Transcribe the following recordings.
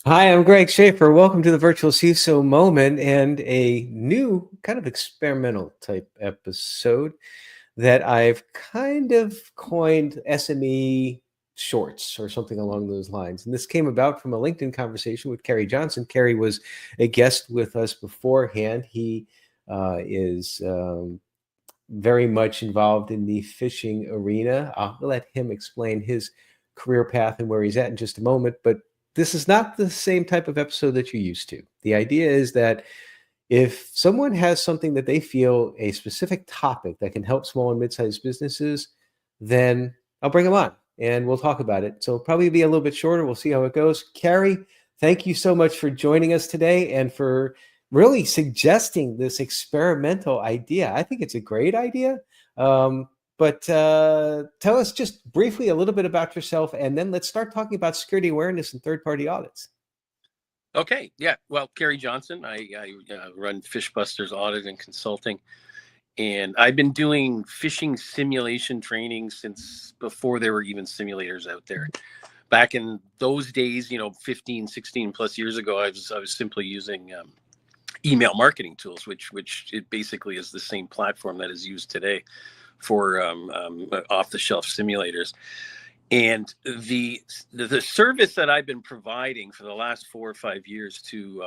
Hi, I'm Greg Schaefer. Welcome to the Virtual CISO Moment and a new kind of experimental type episode that I've kind of coined SME shorts or something along those lines. And this came about from a LinkedIn conversation with Cary Johnson. Cary was a guest with us beforehand. He is very much involved in the phishing arena. I'll let him explain his career path and where he's at in just a moment. But this is not the same type of episode that you're used to. The idea is that if someone has something that they feel a specific topic that can help small and mid-sized businesses, then I'll bring them on and we'll talk about it. So it'll probably be a little bit shorter. We'll see how it goes. Cary, thank you so much for joining us today and for really suggesting this experimental idea. I think it's a great idea. But tell us just briefly a little bit about yourself, and then let's start talking about security awareness and third-party audits. Okay, yeah. Well, Cary Johnson, I run Fishbusters Audit and Consulting, and I've been doing phishing simulation training since before there were even simulators out there. Back in those days, 15, 16 plus years ago, I was simply using email marketing tools, which it basically is the same platform that is used today for off-the-shelf simulators. And the service that I've been providing for the last 4 or 5 years to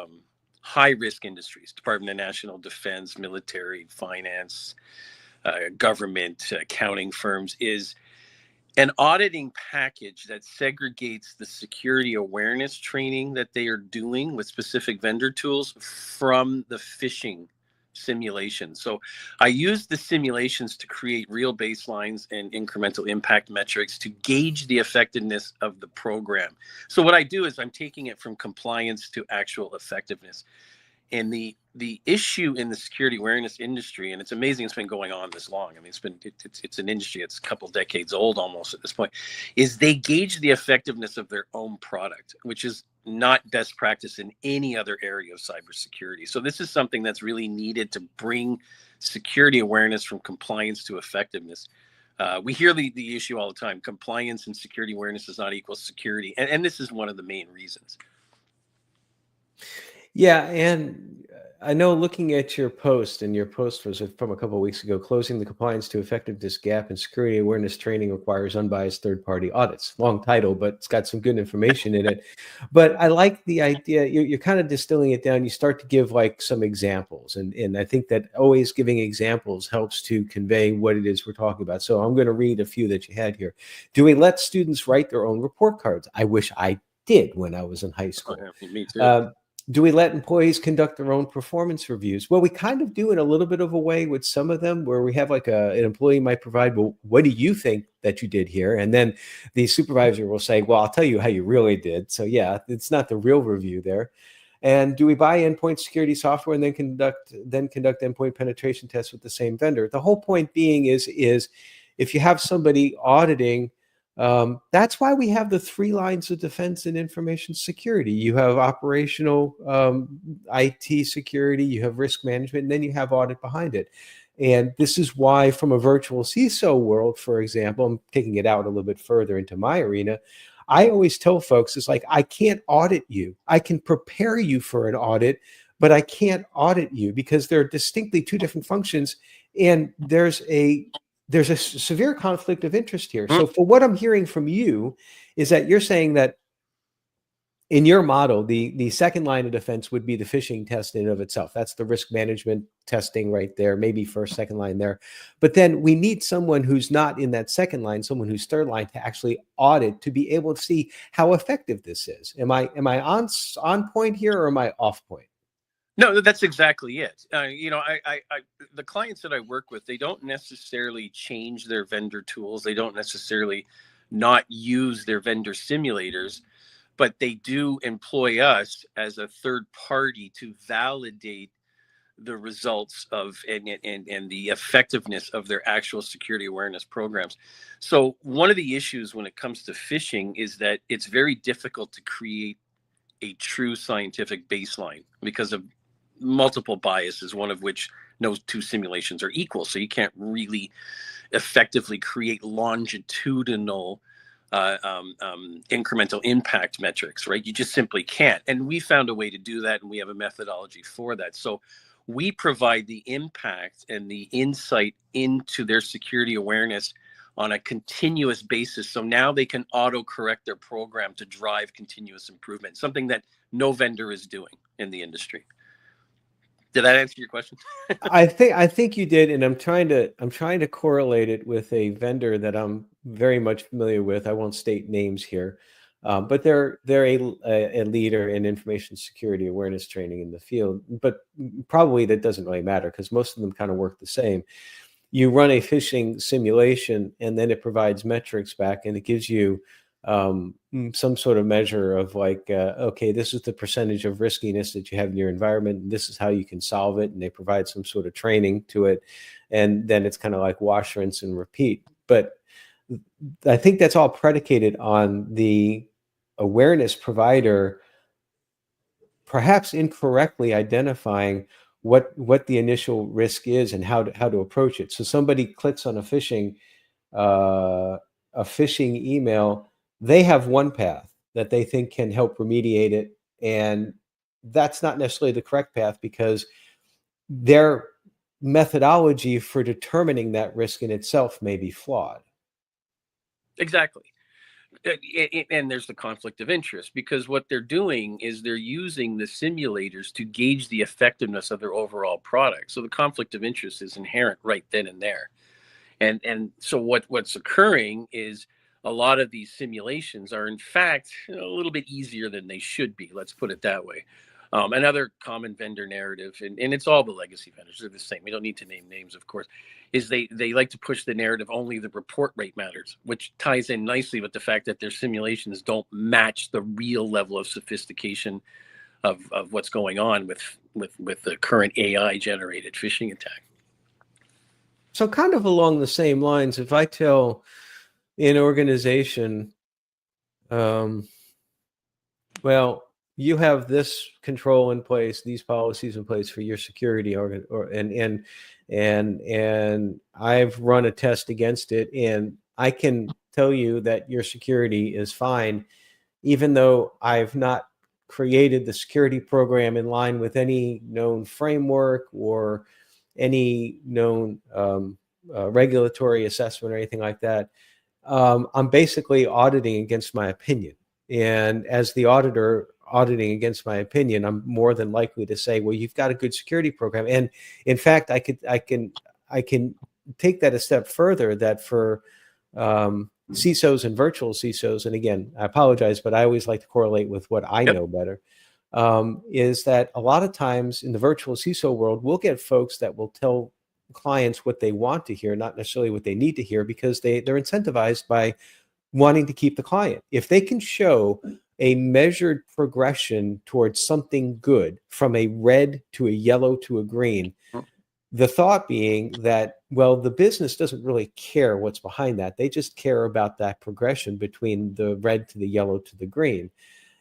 high risk industries, Department of National Defense, military, finance, government, accounting firms, is an auditing package that segregates the security awareness training that they are doing with specific vendor tools from the phishing simulations. So I use the simulations to create real baselines and incremental impact metrics to gauge the effectiveness of the program. So what I do is I'm taking it from compliance to actual effectiveness. And the issue in the security awareness industry, and it's amazing it's been going on this long. I mean, it's an industry that's a couple decades old almost at this point, is they gauge the effectiveness of their own product, which is not best practice in any other area of cybersecurity. So this is something that's really needed to bring security awareness from compliance to effectiveness. We hear the issue all the time: compliance and security awareness is not equal security, and this is one of the main reasons. Yeah, and I know looking at your post, and your post was from a couple of weeks ago, closing the compliance to effectiveness gap and security awareness training requires unbiased third-party audits. Long title, but it's got some good information in it. But I like the idea, you're kind of distilling it down. You start to give like some examples, and I think that always giving examples helps to convey what it is we're talking about. So I'm going to read a few that you had here. Do we let students write their own report cards? I wish I did when I was in high school. Oh, yeah, me too. Do we let employees conduct their own performance reviews? Well, we kind of do in a little bit of a way with some of them, where we have like an employee might provide, well, what do you think that you did here? And then the supervisor will say, well, I'll tell you how you really did. So yeah, it's not the real review there. And do we buy endpoint security software and then conduct endpoint penetration tests with the same vendor? The whole point being is if you have somebody auditing, that's why we have the 3 lines of defense and information security. You have operational IT security, you have risk management, and then you have audit behind it. And this is why, from a virtual CISO world, for example, I'm taking it out a little bit further into my arena. I always tell folks, it's like, I can't audit you. I can prepare you for an audit, but I can't audit you, because they're distinctly 2 different functions. And there's a severe conflict of interest here. So for what I'm hearing from you is that you're saying that in your model, the second line of defense would be the phishing test in and of itself. That's the risk management testing right there, maybe first, second line there. But then we need someone who's not in that second line, someone who's third line, to actually audit, to be able to see how effective this is. Am I on point here, or am I off point? No, that's exactly it. The clients that I work with, they don't necessarily change their vendor tools. They don't necessarily not use their vendor simulators, but they do employ us as a third party to validate the results of and the effectiveness of their actual security awareness programs. So one of the issues when it comes to phishing is that it's very difficult to create a true scientific baseline because of multiple biases, one of which no 2 simulations are equal. So you can't really effectively create longitudinal incremental impact metrics, right? You just simply can't. And we found a way to do that, and we have a methodology for that. So we provide the impact and the insight into their security awareness on a continuous basis. So now they can auto correct their program to drive continuous improvement, something that no vendor is doing in the industry. Did that answer your question? I think you did, and I'm trying to correlate it with a vendor that I'm very much familiar with. I won't state names here, but they're a leader in information security awareness training in the field. But probably that doesn't really matter because most of them kind of work the same. You run a phishing simulation, and then it provides metrics back, and it gives you some sort of measure of like, okay, this is the percentage of riskiness that you have in your environment, and this is how you can solve it. And they provide some sort of training to it. And then it's kind of like wash, rinse, and repeat. But I think that's all predicated on the awareness provider perhaps incorrectly identifying what the initial risk is and how to approach it. So somebody clicks on a phishing email, they have one path that they think can help remediate it, and that's not necessarily the correct path because their methodology for determining that risk in itself may be flawed. Exactly. And there's the conflict of interest because what they're doing is they're using the simulators to gauge the effectiveness of their overall product. So the conflict of interest is inherent right then and there. And so what's occurring is a lot of these simulations are in fact a little bit easier than they should be. Let's put it that way. Another common vendor narrative, and it's all the legacy vendors, they're the same. We don't need to name names, of course, is they like to push the narrative only the report rate matters, which ties in nicely with the fact that their simulations don't match the real level of sophistication of what's going on with the current AI generated phishing attack. So kind of along the same lines, if I tell an organization, well, you have this control in place, these policies in place for your security, and I've run a test against it, and I can tell you that your security is fine, even though I've not created the security program in line with any known framework or any known regulatory assessment or anything like that. I'm basically auditing against my opinion. And as the auditor auditing against my opinion, I'm more than likely to say, well, you've got a good security program. And in fact, I can take that a step further, that for CISOs and virtual CISOs, and again, I apologize, but I always like to correlate with what I know better, is that a lot of times in the virtual CISO world, we'll get folks that will tell clients what they want to hear, not necessarily what they need to hear, because they're incentivized by wanting to keep the client. If they can show a measured progression towards something good from a red to a yellow to a green, the thought being that, well, the business doesn't really care what's behind that. They just care about that progression between the red to the yellow to the green.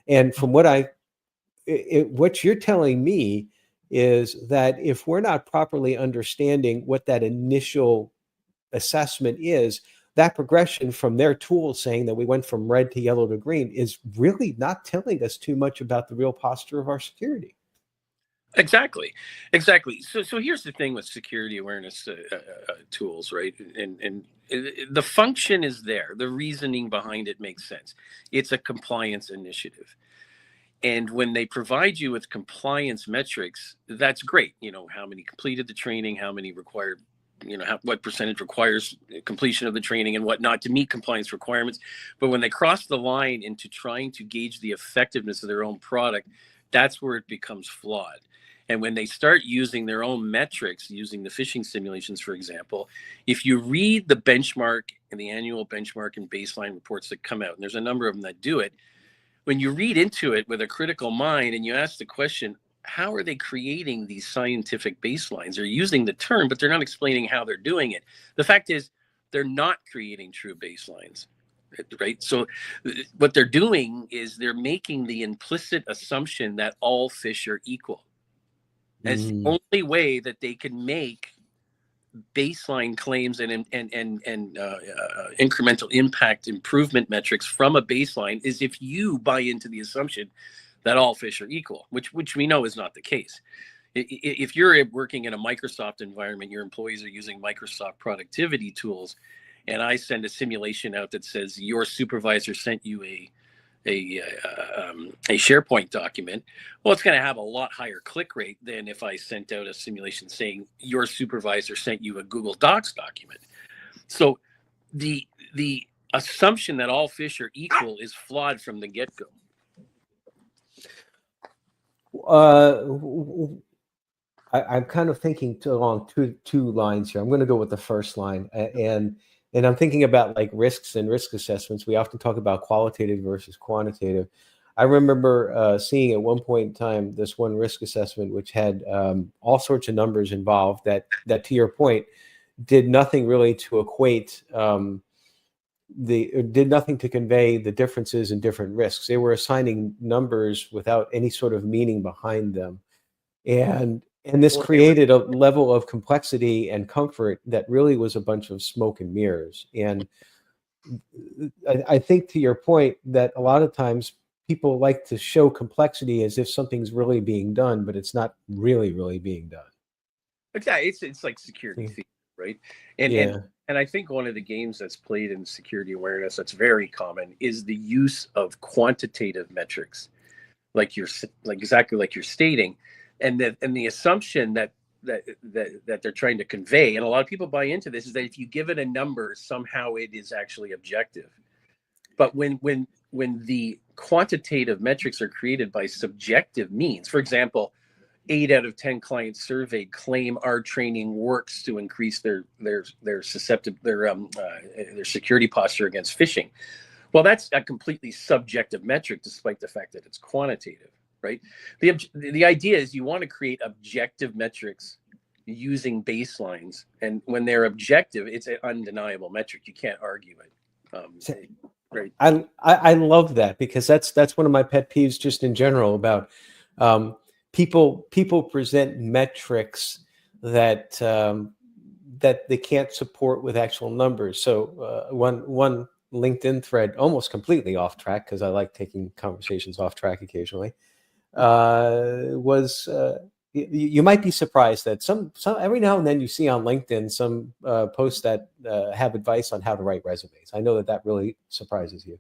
And from what you're telling me is that if we're not properly understanding what that initial assessment is, that progression from their tool saying that we went from red to yellow to green is really not telling us too much about the real posture of our security. Exactly. So here's the thing with security awareness tools, right? And the function is there. The reasoning behind it makes sense. It's a compliance initiative. And when they provide you with compliance metrics, that's great. You know, how many completed the training, how many required, what percentage requires completion of the training and whatnot to meet compliance requirements. But when they cross the line into trying to gauge the effectiveness of their own product, that's where it becomes flawed. And when they start using their own metrics, using the phishing simulations, for example, if you read the benchmark and the annual benchmark and baseline reports that come out, and there's a number of them that do it, when you read into it with a critical mind and you ask the question, how are they creating these scientific baselines? They're using the term, but they're not explaining how they're doing it. The fact is, they're not creating true baselines, right? So what they're doing is they're making the implicit assumption that all fish are equal. As the only way that they can make baseline claims and incremental impact improvement metrics from a baseline is if you buy into the assumption that all fish are equal, which we know is not the case. If you're working in a Microsoft environment, your employees are using Microsoft productivity tools, and I send a simulation out that says your supervisor sent you a SharePoint document, well, it's going to have a lot higher click rate than if I sent out a simulation saying your supervisor sent you a Google Docs document. So the assumption that all fish are equal is flawed from the get-go. I'm kind of thinking along two lines here. I'm going to go with the first line, and I'm thinking about like risks and risk assessments. We often talk about qualitative versus quantitative. I remember seeing at one point in time this one risk assessment which had all sorts of numbers involved that to your point did nothing really to equate did nothing to convey the differences in different risks. They were assigning numbers without any sort of meaning behind them, and this created a level of complexity and comfort that really was a bunch of smoke and mirrors. And I think to your point that a lot of times people like to show complexity as if something's really being done, but it's not really being done. Okay, it's like security theater, right? And I think one of the games that's played in security awareness that's very common is the use of quantitative metrics, exactly like you're stating, and the assumption that they're trying to convey, and a lot of people buy into this, is that if you give it a number, somehow it is actually objective. But when the quantitative metrics are created by subjective means, for example, 8 out of 10 clients surveyed claim our training works to increase their security posture against phishing. Well, that's a completely subjective metric, despite the fact that it's quantitative, right? The idea is you want to create objective metrics using baselines, and when they're objective, it's an undeniable metric. You can't argue it. Right. I love that, because that's one of my pet peeves just in general about people present metrics that that they can't support with actual numbers. So one LinkedIn thread, almost completely off track, because I like taking conversations off track occasionally, was you might be surprised that some every now and then you see on LinkedIn some posts that have advice on how to write resumes. I know that really surprises you.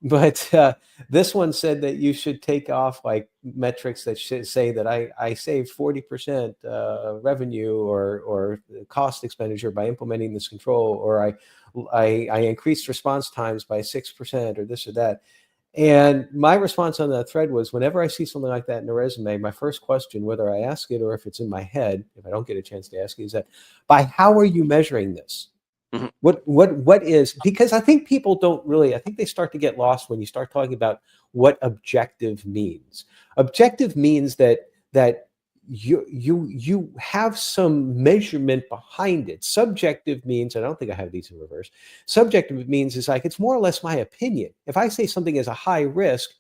But this one said that you should take off like metrics that should say that I saved 40% revenue or cost expenditure by implementing this control, or I increased response times by 6%, or this or that. And my response on that thread was, whenever I see something like that in a resume, my first question, whether I ask it or if it's in my head, if I don't get a chance to ask it, is that, by how are you measuring this? Mm-hmm. What is, because I think people don't really, I think they start to get lost when you start talking about what objective means. Objective means that you have some measurement behind it. Subjective means, I don't think I have these in reverse. Subjective means is like, it's more or less my opinion. If I say something is a high risk,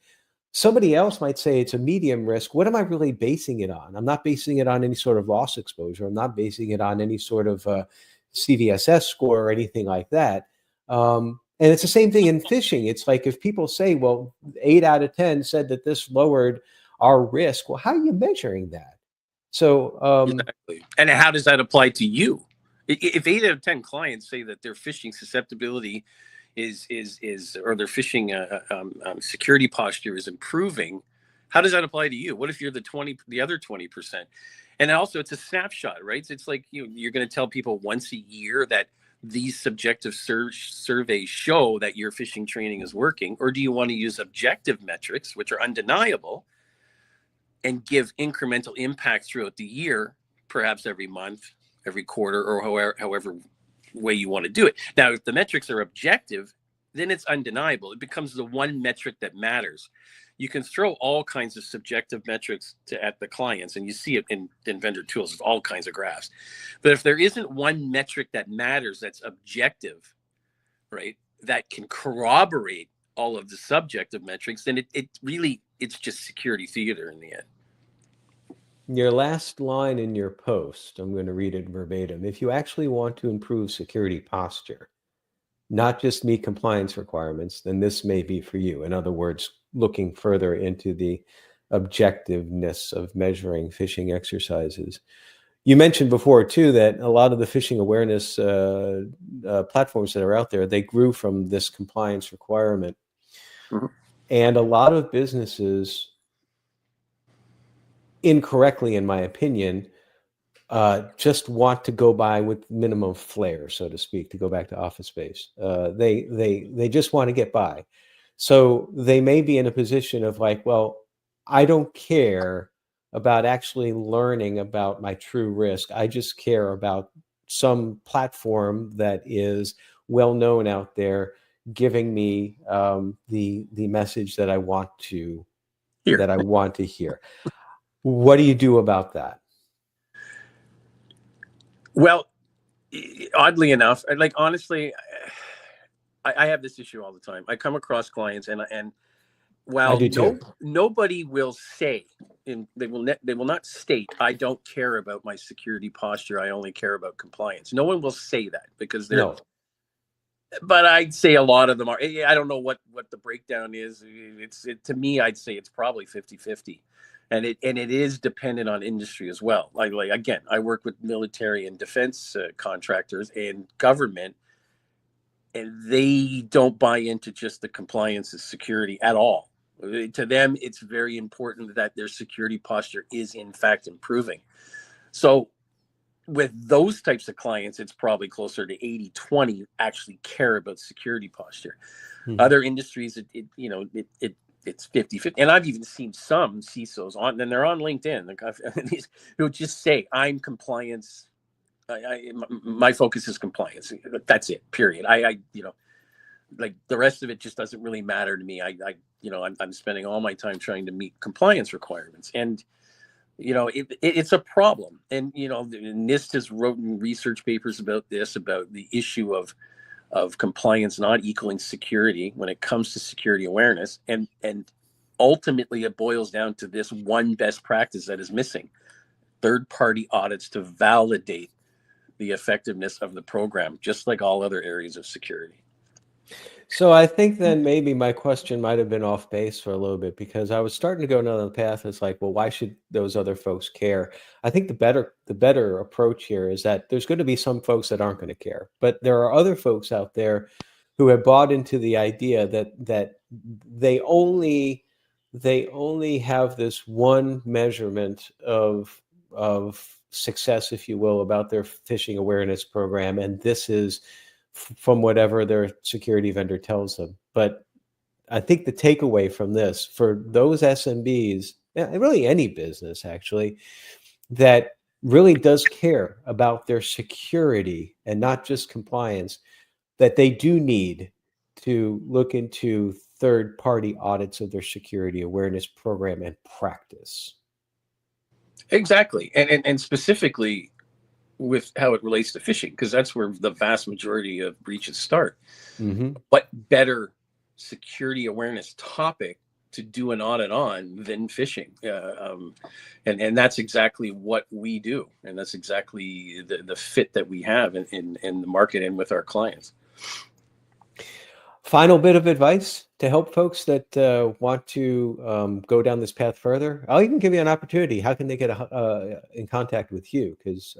somebody else might say it's a medium risk. What am I really basing it on? I'm not basing it on any sort of loss exposure. I'm not basing it on any sort of CVSS score or anything like that. And it's the same thing in phishing. It's like, if people say, well, 8 out of 10 said that this lowered our risk. Well, how are you measuring that? So, exactly. And how does that apply to you? If 8 out of 10 clients say that their phishing susceptibility is or their phishing security posture is improving, how does that apply to you? What if you're the other 20%? And also, it's a snapshot, right? So it's like you're going to tell people once a year that these subjective surveys show that your phishing training is working, or do you want to use objective metrics, which are undeniable, and give incremental impact throughout the year, perhaps every month, every quarter, or however way you want to do it? Now, if the metrics are objective, then it's undeniable. It becomes the one metric that matters. You can throw all kinds of subjective metrics at the clients, and you see it in vendor tools, all kinds of graphs. But if there isn't one metric that matters, that's objective, right, that can corroborate all of the subjective metrics, then it's just security theater in the end. Your last line in your post, I'm going to read it verbatim. If you actually want to improve security posture, not just meet compliance requirements, then this may be for you. In other words, looking further into the objectiveness of measuring phishing exercises. You mentioned before, too, that a lot of the phishing awareness platforms that are out there, they grew from this compliance requirement. Mm-hmm. And a lot of businesses, incorrectly, in my opinion, just want to go by with minimum flair, so to speak, to go back to Office Space. They just want to get by. So they may be in a position of like, well, I don't care about actually learning about my true risk. I just care about some platform that is well known out there, giving me the message that I want to hear. What do you do about that? Well, oddly enough, like honestly, I have this issue all the time. I come across clients, and while nobody will say, and they will not state, I don't care about my security posture. I only care about compliance. No one will say that because they're. No. But I'd say a lot of them are. I don't know what the breakdown is. To me, I'd say it's probably 50-50. And it is dependent on industry as well. Like again, I work with military and defense contractors and government, and they don't buy into just the compliance and security at all. To them, it's very important that their security posture is in fact improving. So with those types of clients, it's probably closer to 80-20 actually care about security posture. Mm-hmm. Other industries, it's 50-50. And I've even seen some CISOs and they're on LinkedIn, who just say, I'm compliance. My focus is compliance. That's it, period. Like the rest of it just doesn't really matter to me. I'm spending all my time trying to meet compliance requirements. And, it's a problem. And, NIST has written research papers about this, about the issue of compliance not equaling security when it comes to security awareness. And ultimately it boils down to this one best practice that is missing: third-party audits to validate the effectiveness of the program, just like all other areas of security. So I think then maybe my question might have been off base for a little bit, because I was starting to go down the path. It's like, well, why should those other folks care? I think the better approach here is that there's going to be some folks that aren't going to care, but there are other folks out there who have bought into the idea that they only have this one measurement of success, if you will, about their phishing awareness program, and this is from whatever their security vendor tells them. But I think the takeaway from this, for those SMBs, really any business actually, that really does care about their security and not just compliance, that they do need to look into third-party audits of their security awareness program and practice. Exactly. And specifically with how it relates to phishing, because that's where the vast majority of breaches start. Mm-hmm. What better security awareness topic to do an audit on than phishing? And that's exactly what we do. And that's exactly the fit that we have in the market and with our clients. Final bit of advice to help folks that want to go down this path further. I'll even give you an opportunity. How can they get in contact with you? Because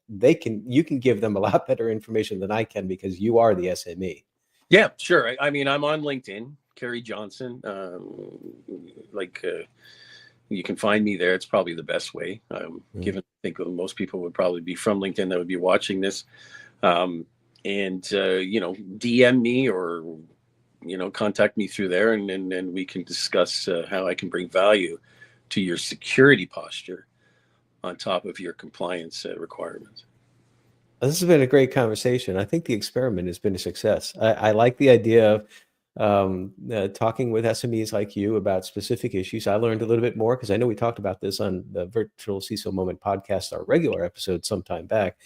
you can give them a lot better information than I can, because you are the SME. Yeah, sure. I mean, I'm on LinkedIn, Cary Johnson. You can find me there. It's probably the best way. Given I think most people would probably be from LinkedIn that would be watching this. DM me or, contact me through there, and we can discuss how I can bring value to your security posture on top of your compliance requirements. This has been a great conversation. I think the experiment has been a success. I like the idea of talking with SMEs like you about specific issues. I learned a little bit more, because I know we talked about this on the Virtual CISO Moment podcast, our regular episode sometime back.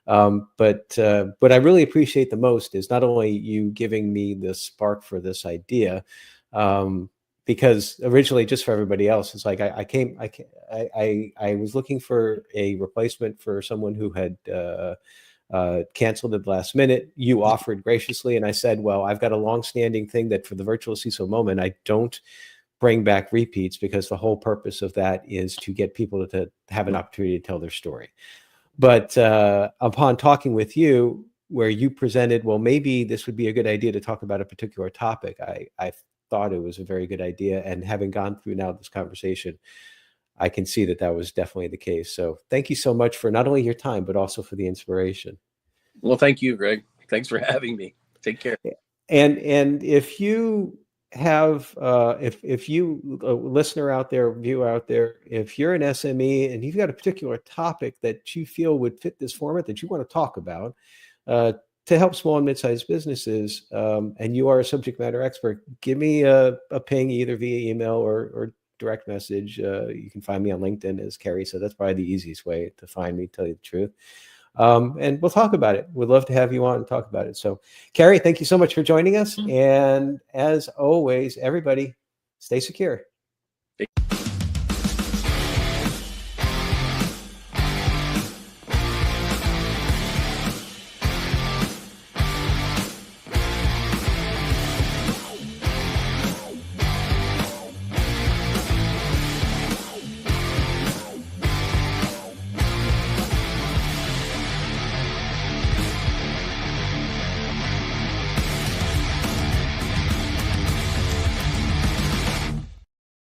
But what I really appreciate the most is not only you giving me the spark for this idea, because originally, just for everybody else, it's like I was looking for a replacement for someone who had canceled at the last minute. You offered graciously, and I said, well, I've got a long-standing thing that for the virtual CISO moment, I don't bring back repeats, because the whole purpose of that is to get people to have an opportunity to tell their story. But upon talking with you, where you presented, well, maybe this would be a good idea to talk about a particular topic, I thought it was a very good idea. And having gone through now this conversation, I can see that that was definitely the case. So thank you so much for not only your time, but also for the inspiration. Well, thank you, Greg. Thanks for having me. Take care. And if you have, if you, a listener out there, viewer out there, if you're an SME and you've got a particular topic that you feel would fit this format that you want to talk about, to help small and mid-sized businesses, and you are a subject matter expert, give me a ping either via email or direct message. You can find me on LinkedIn as Cary, so that's probably the easiest way to find me, tell you the truth. And we'll talk about it. We'd love to have you on and talk about it. So, Cary, thank you so much for joining us. And as always, everybody, stay secure.